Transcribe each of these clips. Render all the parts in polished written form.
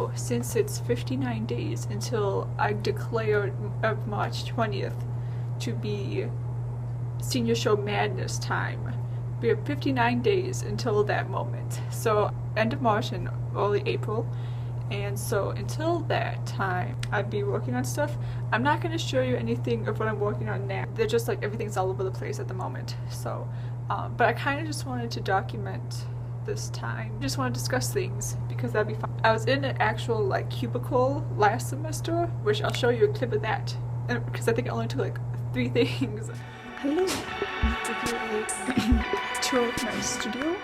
So since it's 59 days until I declared of March 20th to be Senior Show Madness time, we have 59 days until that moment. So end of March and early April. And so until that time, I'd be working on stuff. I'm not going to show you anything of what I'm working on now. They're just like everything's all over the place at the moment. So, but I kind of just wanted to document this time. Just want to discuss things because that'd be fun. I was in an actual like cubicle last semester, which I'll show you a clip of that because I think it only took like 3 things. Hello, I'll give you a tour of my studio.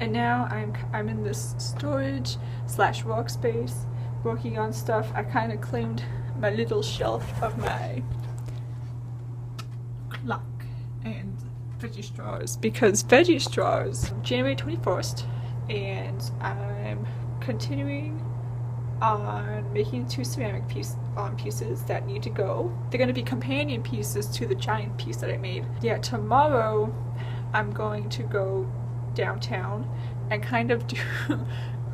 And now I'm in this storage slash workspace working on stuff. I kind of claimed my little shelf of my clock and veggie straws because veggie straws January 21st, and I'm continuing on making 2 ceramic pieces that need to go. They're going to be companion pieces to the giant piece that I made. Yeah, tomorrow I'm going to go downtown and kind of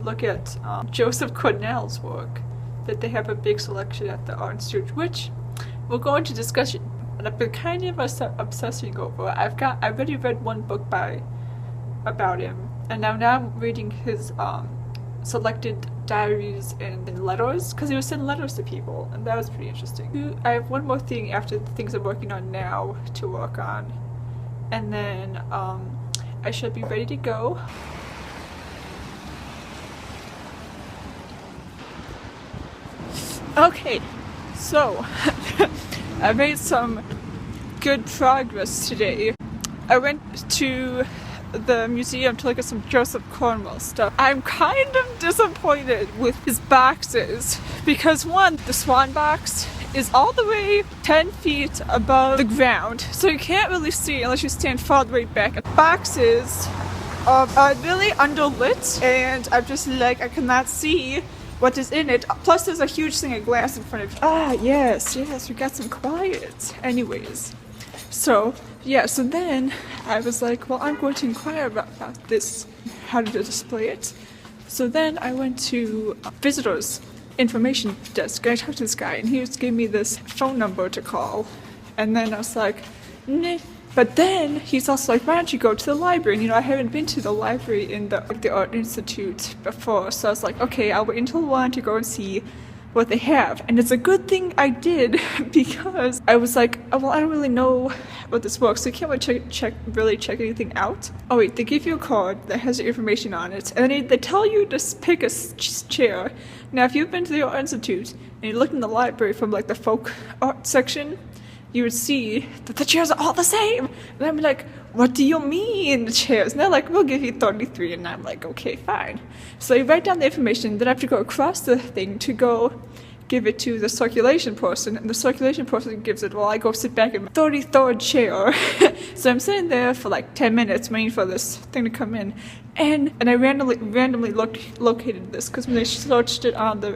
look at Joseph Cornell's work that they have a big selection at the Art Institute, which we'll go into discussion. And I've been kind of obsessing over. I've already read one book about him, and now I'm reading his selected diaries and letters, because he was sending letters to people, and that was pretty interesting. I have one more thing after the things I'm working on now to work on, and then I should be ready to go. Okay, so I made some good progress today. I went to the museum to look at some Joseph Cornell stuff. I'm kind of disappointed with his boxes because one, the swan box is all the way 10 feet above the ground, so you can't really see unless you stand far the way back. Boxes are really underlit, and I'm just like, I cannot see what is in it. Plus there's a huge thing of glass in front of you. Ah, yes, we got some quiet. Anyways, so yeah, so then I was like, well, I'm going to inquire about this, how to display it. So then I went to visitors information desk, and I talked to this guy, and he just gave me this phone number to call. And then I was like, nah. But then he's also like, why don't you go to the library? And I haven't been to the library in the Art Institute before, so I was like, okay, I'll wait until 1 to go and see what they have. And it's a good thing I did because I was like, oh, well, I don't really know what this works, so you can't really check anything out. Oh wait, they give you a card that has your information on it, and then they tell you to pick a chair. Now, if you've been to the Art Institute and you look in the library from like the folk art section, you would see that the chairs are all the same. And I'm like, what do you mean the chairs? And they're like, we'll give you 33. And I'm like, okay, fine. So you write down the information, then I have to go across the thing to go give it to the circulation person. And the circulation person gives it, well, I go sit back in my 33rd chair. So I'm sitting there for like 10 minutes waiting for this thing to come in. And I randomly located this because when they searched it on the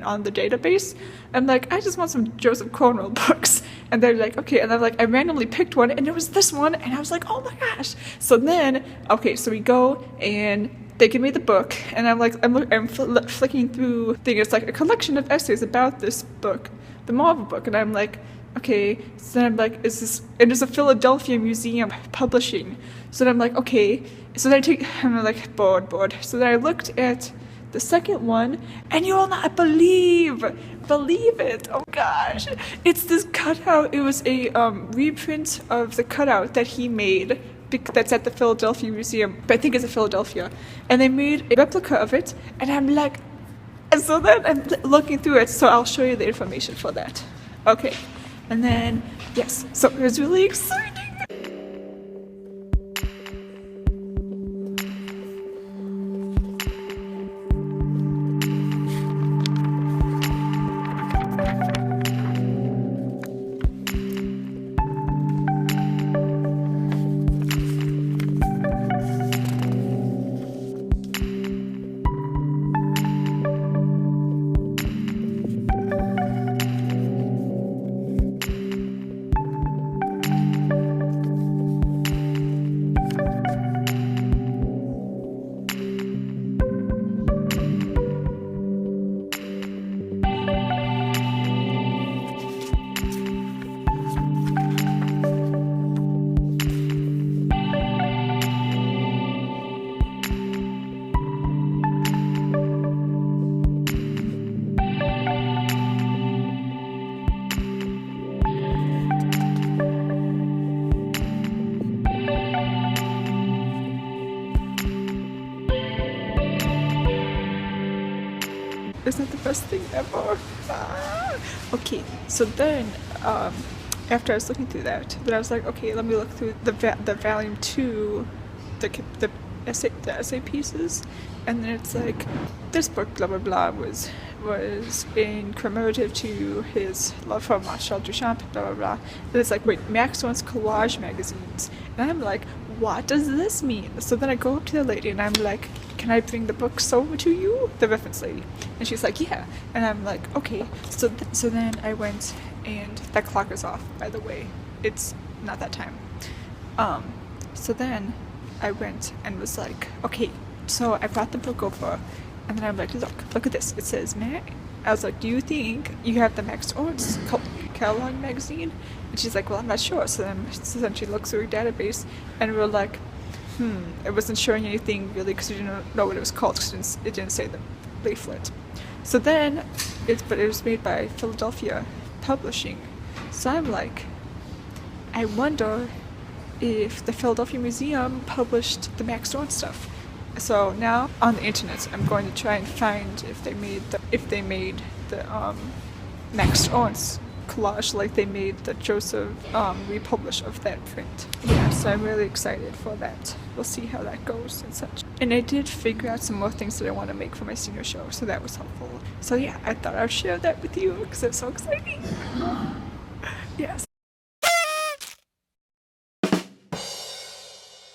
on the database, I'm like, I just want some Joseph Cornell books. And they're like, okay. And I'm like, I randomly picked one, and it was this one. And I was like, oh my gosh. So then, okay, so we go and they give me the book, and I'm like, I'm flicking through thing. It's like a collection of essays about this book, the Marvel book, and I'm like, okay. So then I'm like, is this? And there's a Philadelphia Museum publishing. So then I'm like, okay. So then I'm like, bored. So then I looked at the second one, and you will not believe it. Oh gosh, it's this cutout. It was a reprint of the cutout that he made. That's at the Philadelphia Museum, but I think it's in Philadelphia, and they made a replica of it, and I'm like, and so then I'm looking through it, so I'll show you the information for that. Okay, and then, yes, so it was really exciting. Isn't that the best thing ever? Ah. Okay, so then after I was looking through that, then I was like, okay, let me look through the volume 2, the essay pieces, and then it's like, this book blah blah blah was in commemorative to his love for Marcel Duchamp, blah blah blah. And it's like, wait, Max owns collage magazines, and I'm like, what does this mean? So then I go up to the lady and I'm like, can I bring the books over to you? The reference lady. And she's like, yeah. And I'm like, okay. So then I went, and that clock is off, by the way. It's not that time. So then I went and was like, okay. So I brought the book over, and then I'm like, look at this. It says Mac. I was like, do you think you have the Max Owens catalog magazine? And she's like, well, I'm not sure. So then she looks through her database, and we're like, it wasn't showing anything really because we didn't know what it was called because it didn't say the leaflet. So then, it was made by Philadelphia Publishing. So I'm like, I wonder if the Philadelphia Museum published the Max Owens stuff. So now on the internet, I'm going to try and find if they made the Max Owens collage like they made the Joseph republish of that print. Yeah, so I'm really excited for that. We'll see how that goes and such. And I did figure out some more things that I want to make for my senior show, so that was helpful. So yeah, I thought I'd share that with you because it's so exciting. Yes.